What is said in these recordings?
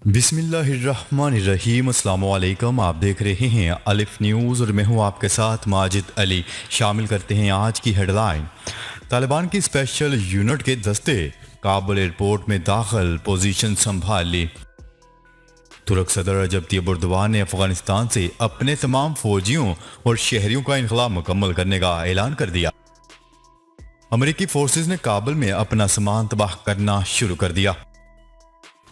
बिस्मिल्लाहिर्रहमानिर्रहीम। अस्सलाम वालेकुम। आप देख रहे हैं अलिफ न्यूज़ और मैं हूं आपके साथ माजिद अली। शामिल करते हैं आज की हेडलाइन। तालिबान की स्पेशल यूनिट के दस्ते काबुल एयरपोर्ट में दाखिल, पोजीशन संभाल ली। तुर्क सदर रजब तैयब एर्दोगान ने अफगानिस्तान से अपने तमाम फौजियों और शहरियों का इनखला मुकम्मल करने का ऐलान कर दिया। अमरीकी फोर्सेज ने काबुल में अपना सामान तबाह करना शुरू कर दिया।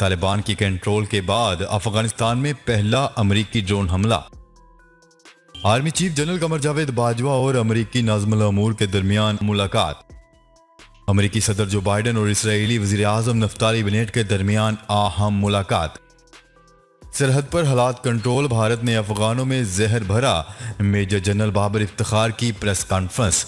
तालिबान की कंट्रोल के बाद अफगानिस्तान में पहला अमरीकी ड्रोन हमला। Army chief general Qamar Javed Bajwa और अमरीकी नाज़िमुल अमूर के दरमियान मुलाकात। अमरीकी सदर जो बाइडन और इसराइली वज़ीर आज़म नफ्ताली बेनेट के दरमियान अहम मुलाकात। सरहद पर हालात कंट्रोल, भारत ने अफगानों में जहर भरा। मेजर जनरल बाबर इफ्तिखार की प्रेस कॉन्फ्रेंस।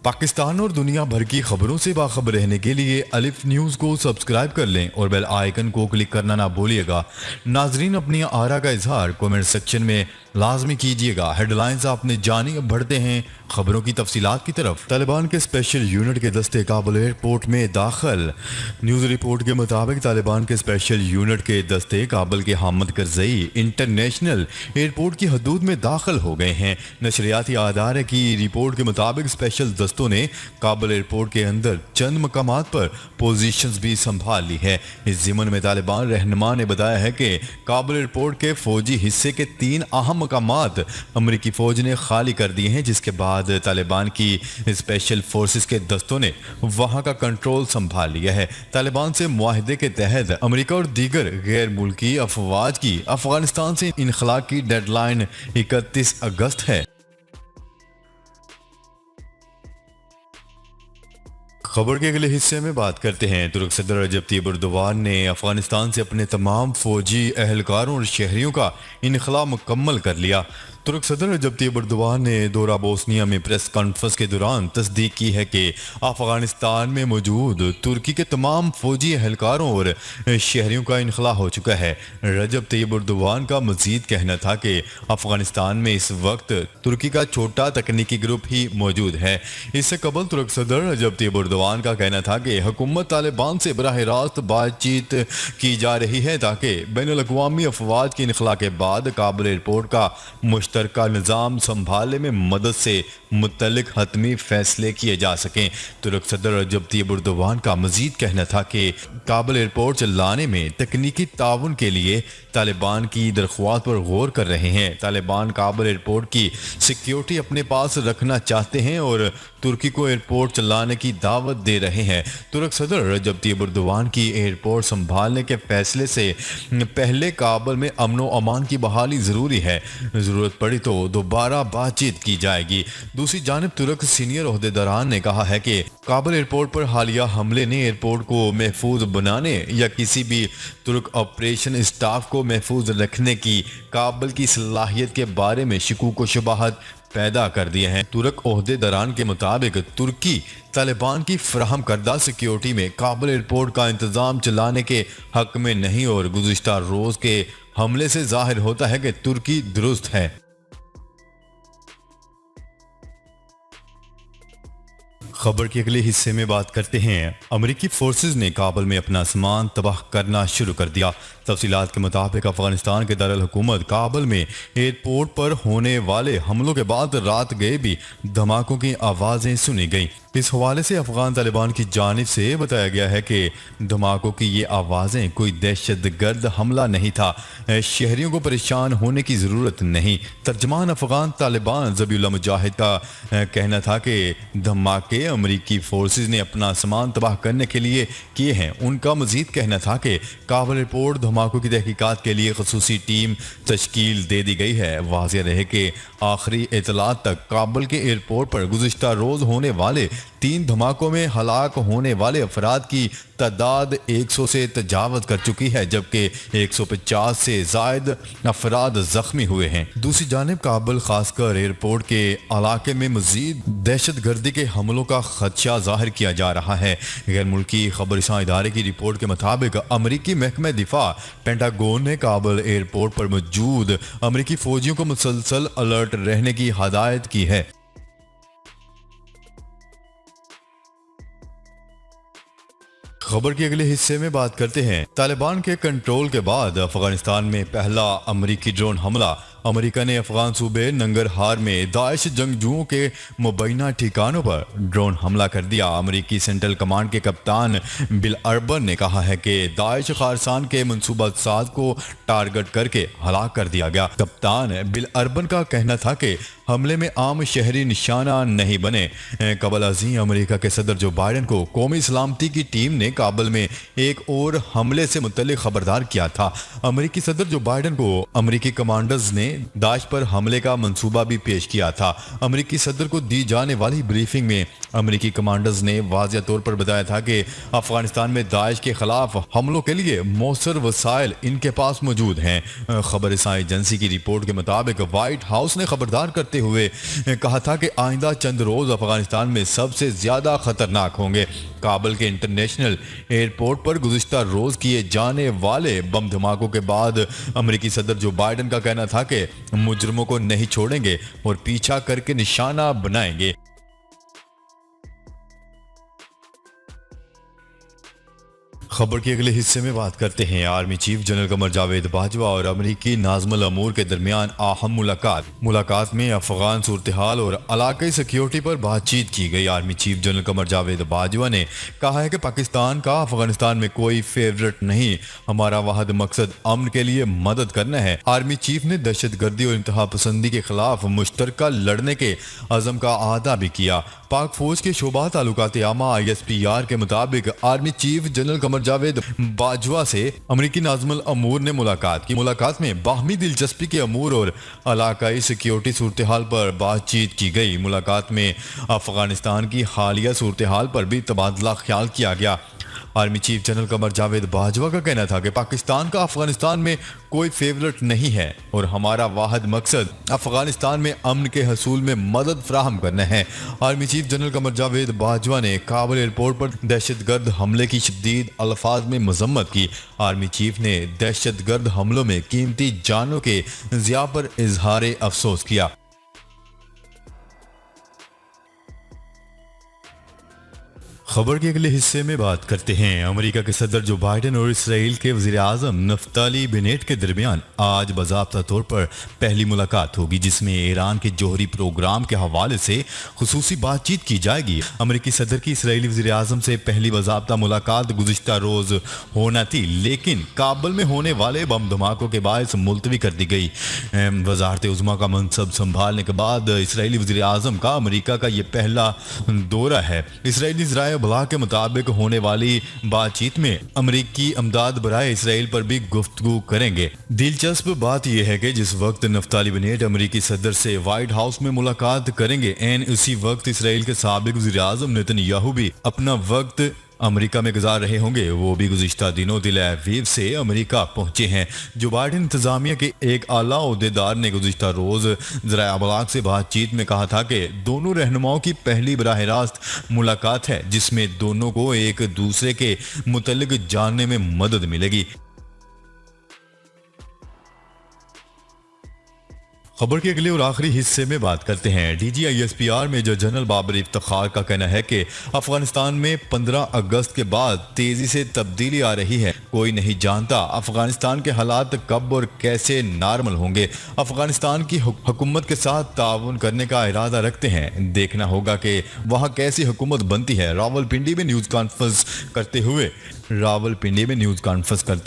पाकिस्तान और दुनिया भर की खबरों से बाखबर रहने के लिए अलिफ न्यूज़ को सब्सक्राइब कर लें और बेल आइकन को क्लिक करना ना भूलिएगा। नाजरीन, अपनी आरा का इजहार कमेंट सेक्शन में लाजमी कीजिएगा। हेडलाइंस आपने जानी। अब बढ़ते हैं खबरों की तफसीलात की तरफ। तालिबान के स्पेशल यूनिट के दस्ते काबुल एयरपोर्ट में दाखिल। न्यूज़ रिपोर्ट के मुताबिक तालिबान के स्पेशल यूनिट के दस्ते काबुल के हामिद करजई इंटरनेशनल एयरपोर्ट की हदूद में दाखिल हो गए हैं। नशरियाती आदारे की रिपोर्ट के मुताबिक स्पेशल दस्तों ने काबुल एयरपोर्ट के अंदर चंद मकामात पर पोजीशंस भी संभाल ली है। इस जिमन में तालिबान रहनुमा ने बताया है कि काबुल एयरपोर्ट के फौजी हिस्से के 3 अहम मकामात अमरीकी फौज ने खाली कर दिए हैं, जिसके बाद तालिबान की स्पेशल फोर्सेस के दस्तों ने वहां का कंट्रोल संभाल लिया है। तालिबान से मुआहदे के तहत अमेरिका और दीगर गैर मुल्की अफवाज की अफगानिस्तान से इनखला की डेडलाइन 31 अगस्त है। खबर के अगले हिस्से में बात करते हैं। तुर्क सदर रजब तैयब एर्दोगान ने अफगानिस्तान से अपने तमाम फौजी एहलकारों और शहरियों का इनखला मुकम्मल कर लिया। तुर्क सदर रजब तैयब एर्दोगान ने दौरा बोस्निया में प्रेस कॉन्फ्रेंस के दौरान तस्दीक की है कि अफगानिस्तान में मौजूद तुर्की के तमाम फौजी एहलकारों और शहरियों का इनखला हो चुका है। रजब तैयब एर्दोगान का मजीद कहना था कि अफगानिस्तान में इस वक्त तुर्की का छोटा तकनीकी ग्रुप ही मौजूद है। इससे कबल तुर्क सदर रजब तैयब एर्दोगान का कहना था कि हुकूमत तालिबान से बराह रास्त बातचीत की जा रही है ताकि बैनुल-अक़वामी अफवाज के इनखला के बाद काबुल एयरपोर्ट का मुश्तरका निज़ाम संभालने में मदद से मुतल्लिक हतमी फैसले किए जा सकें। तुर्क सदर रजब तैयब एर्दोगान का मजीद कहना था कि काबुल एयरपोर्ट चलाने में तकनीकी ताउन के लिए तालिबान की दरख्वास्त पर गौर कर रहे हैं। तालिबान काबुल एयरपोर्ट की सिक्योरिटी अपने पास रखना चाहते हैं और तुर्की को एयरपोर्ट चलाने की दावत दे रहे हैं। तुर्क सदर रजब तैयब एर्दोगान की एयरपोर्ट संभालने के फैसले से पहले काबुल में अमन व अमान की बहाली ज़रूरी है। ज़रूरत पड़ी तो दोबारा बातचीत की जाएगी। दूसरी जानिब तुर्क सीनियर ओहदेदारान ने कहा है कि काबुल एयरपोर्ट पर हालिया हमले ने एयरपोर्ट को महफूज बनाने या किसी भी तुर्क ऑपरेशन स्टाफ को महफूज रखने की काबुल की सलाहियत के बारे में शकूक व शुबहात पैदा कर दिए हैं। तुर्क ओहदेदारान के मुताबिक तुर्की तालिबान की फराहम करदा सिक्योरिटी में काबुल एयरपोर्ट का इंतजाम चलाने के हक में नहीं और गुज़िश्ता रोज के हमले से जाहिर होता है कि तुर्की दुरुस्त है। खबर के अगले हिस्से में बात करते हैं। अमरीकी फोर्सेज ने काबुल में अपना सामान तबाह करना शुरू कर दिया। तफसीलात के मुताबिक अफगानिस्तान के दारुल हुकूमत काबुल में एयरपोर्ट पर होने वाले हमलों के बाद रात गए भी धमाकों की आवाज़ें सुनी गईं। इस हवाले से अफगान तालिबान की जानिब से बताया गया है कि धमाकों की ये आवाज़ें कोई दहशतगर्द हमला नहीं था। शहरियों को परेशान होने की ज़रूरत नहीं। तर्जमान अफगान तालिबान ज़बीउल्लाह मुजाहिद का कहना था कि धमाके अमरीकी फोर्सेज ने अपना सामान तबाह करने के लिए किए हैं। उनका मजीद कहना था कि काबुल एयरपोर्ट धमाकों की तहकीकात के लिए खसूसी टीम तश्कील दे दी गई है। वाज़ेह रहे कि आखिरी इतलात तक काबुल के एयरपोर्ट पर गुज़िश्ता रोज़ होने वाले 3 धमाकों में हलाक होने वाले अफराद की तादाद 100 से तजावज़ कर चुकी है, जबकि 150 से ज़ायद अफराद ज़ख्मी हुए हैं। दूसरी जानिब काबुल खासकर एयरपोर्ट के इलाके में मजीद दहशत गर्दी के हमलों का खदशा जाहिर किया जा रहा है। गैर मुल्की खबरसां इदारे की रिपोर्ट के मुताबिक अमरीकी महकमा दिफा पेंटागोन ने काबुल एयरपोर्ट पर मौजूद अमरीकी फौजियों को मुसलसल अलर्ट रहने की हदायत की है। खबर के अगले हिस्से में बात करते हैं। तालिबान के कंट्रोल के बाद अफगानिस्तान में पहला अमेरिकी ड्रोन हमला। अमेरिका ने अफगान सूबे नंगरहार में दाइश जंगजुओं के मुबैना ठिकानों पर ड्रोन हमला कर दिया। अमेरिकी सेंट्रल कमांड के कप्तान बिल अर्बन ने कहा है कि दाइश खारसान के मंसूबा साज को टारगेट करके हलाक कर दिया गया। कप्तान बिल अर्बन का कहना था कि हमले में आम शहरी निशाना नहीं बने। कबल अजीम अमेरिका के सदर जो बाइडेन को कौमी सलामती की टीम ने काबुल में एक और हमले से मुतल्लिक खबरदार किया था। अमेरिकी सदर जो बाइडेन को अमेरिकी कमांडर्स ने दाइश पर हमले का मंसूबा भी पेश किया था। अमेरिकी सदर को दी जाने वाली ब्रीफिंग में अमेरिकी कमांडर्स ने वाज़िया तौर पर बताया था कि अफगानिस्तान में दाइश के खिलाफ हमलों के लिए मौसर वसाइल इनके पास मौजूद हैं। खबर एजेंसी की रिपोर्ट के मुताबिक व्हाइट हाउस ने खबरदार करते हुए कहा था कि आइंदा चंद रोज अफगानिस्तान में सबसे ज्यादा खतरनाक होंगे। काबुल के इंटरनेशनल एयरपोर्ट पर गुज़िश्ता रोज किए जाने वाले बम धमाकों के बाद अमेरिकी सदर जो बाइडेन का कहना था कि मुजरिमों को नहीं छोड़ेंगे और पीछा करके निशाना बनाएंगे। खबर के अगले हिस्से में बात करते हैं। Army chief general Qamar Javed Bajwa और अमरीकी नाज़मुल अमूर के दरमियान अहम मुलाकात में अफगान सूरत हाल और इलाकाई सिक्योरिटी पर बातचीत की गई। Army chief general Qamar Javed Bajwa ने कहा है कि पाकिस्तान का अफगानिस्तान में कोई फेवरेट नहीं, हमारा वाहिद मकसद अमन के लिए मदद करना है। आर्मी चीफ ने दहशत गर्दी और इंतहा पसंदी के खिलाफ मुश्तरका लड़ने के अज़म का अहदा भी किया। पाक फौज के शोबा ताल्लुकात आमा ISPR के मुताबिक army chief general Qamar Javed Bajwa से अमरीकी नाज़मुल अमूर ने मुलाकात की। मुलाकात में बाहमी दिलचस्पी के अमूर और इलाकाई सिक्योरिटी सूरत हाल पर बातचीत की गई। मुलाकात में अफगानिस्तान की हालिया सूरत हाल पर भी तबादला ख्याल किया गया। Army chief general Qamar Javed Bajwa का कहना था कि पाकिस्तान का अफगानिस्तान में कोई फेवरेट नहीं है और हमारा वाहिद मकसद अफगानिस्तान में अमन के हसूल में मदद फ्राहम करना है। Army chief general Qamar Javed Bajwa ने काबुल एयरपोर्ट पर दहशतगर्द हमले की शदीद अल्फाज में मजम्मत की। आर्मी चीफ ने दहशतगर्द हमलों में कीमती जानों के ज़िया पर इजहार अफसोस किया। खबर के अगले हिस्से में बात करते हैं। अमेरिका के सदर जो बाइडेन और इसराइल के वज़ीर आज़म नफ्ताली बेनेट के दरमियान आज बाज़ाब्ता तौर पर पहली मुलाकात होगी, जिसमें ईरान के जौहरी प्रोग्राम के हवाले से खुसूसी बातचीत की जाएगी। अमेरिकी सदर की इसराइली वज़ीर आज़म से पहली बाज़ाब्ता मुलाकात गुज़िश्ता रोज़ होना थी, लेकिन काबुल में होने वाले बम धमाकों के बायस मुलतवी कर दी गई। वज़ारत उज़्मा का मनसब संभालने के बाद इसराइली वज़ीर आज़म का अमेरिका का ये पहला दौरा है। इसराइली ज़राए बला के मुताबिक होने वाली बातचीत में अमरीकी अमदाद बराए इसराइल पर भी गुफ्तगू करेंगे। दिलचस्प बात यह है कि जिस वक्त नफ्ताली बेनेट अमरीकी सदर से व्हाइट हाउस में मुलाकात करेंगे, एन उसी वक्त इसराइल के साबिक वज़ीर आज़म नेतन्याहू भी अपना वक्त अमेरिका में गुजार रहे होंगे। वो भी गुज़िश्ता दिनों तिल अवीव से अमेरिका पहुंचे हैं। जो बाइडेन इंतजामिया के एक आला ओहदेदार ने गुज़िश्ता रोज़ ज़राए अबलाग से बातचीत में कहा था कि दोनों रहनुमाओं की पहली बराह रास्त मुलाकात है, जिसमें दोनों को एक दूसरे के मुतल्लिक जानने में मदद मिलेगी। खबर के अगले और आखिरी हिस्से में बात करते हैं। DG ISPR major general Babar Iftikhar का कहना है कि अफगानिस्तान में 15 अगस्त के बाद तेजी से तब्दीली आ रही है। कोई नहीं जानता अफगानिस्तान के हालात कब और कैसे नॉर्मल होंगे। अफगानिस्तान की हुकूमत के साथ ताउन करने का इरादा रखते हैं। देखना होगा कि वहाँ कैसी हुकूमत बनती है। रावलपिंडी में न्यूज़ कॉन्फ्रेंस करते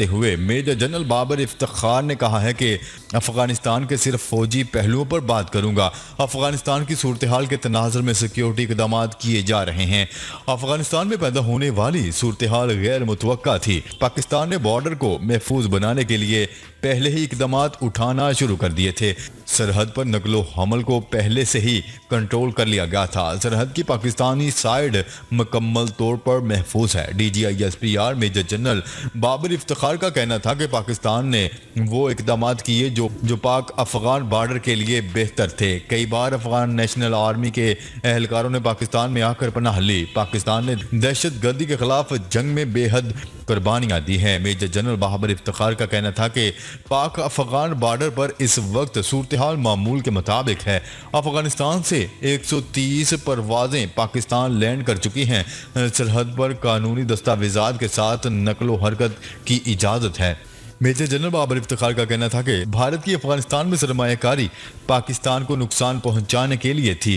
हुए मेजर जनरल बाबर इफ्तिखार ने कहा है कि अफगानिस्तान के सिर्फ फौजी पहलुओं पर बात करूंगा। अफगानिस्तान की सूरत हाल के तनाज़ुर में सिक्योरिटी इक़दाम किए जा रहे हैं। अफगानिस्तान में पैदा होने वाली सूरत हाल गैर मुतवक्का थी। पाकिस्तान ने बॉर्डर को महफूज बनाने के लिए पहले ही इक़दाम उठाना शुरू कर दिए थे। सरहद पर नकलो हमल को पहले से ही कंट्रोल कर लिया गया था। सरहद की पाकिस्तानी साइड मुकम्मल तौर पर महफूज है। DG ISPR major general Babar Iftikhar का कहना था कि पाकिस्तान ने वो इक़दाम किए जो पाक अफगान बॉर्डर के लिए बेहतर थे। कई बार अफगान नेशनल आर्मी के एहलकारों ने पाकिस्तान में आकर पनाह ली। पाकिस्तान ने दहशत गर्दी के खिलाफ जंग में बेहद कुर्बानियां दी हैं। मेजर जनरल बाबर इफ्तिखार का कहना था कि पाक अफगान बॉर्डर पर इस वक्त सूरत हाल मामूल के मुताबिक है। अफगानिस्तान से 130 परवाजें पाकिस्तान लैंड कर चुकी हैं। सरहद पर कानूनी दस्तावेजात के साथ साथ नकलो हरकत की इजाज़त है। मेजर जनरल बाबर इफ्तिखार का कहना था कि भारत की अफगानिस्तान में सरमायाकारी पाकिस्तान को नुकसान पहुंचाने के लिए थी।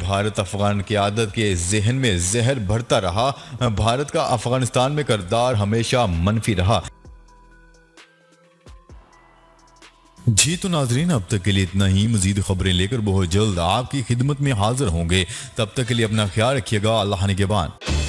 भारत अफगान की आदत के जहन में जहर भरता रहा। भारत का अफगानिस्तान में किरदार हमेशा मनफी रहा। जी तो नाजरीन, अब तक के लिए इतना ही। मजीद खबरें लेकर बहुत जल्द आपकी खिदमत में हाजिर होंगे। तब तक के लिए अपना ख्याल रखिएगा। अल्लाह निगहबान।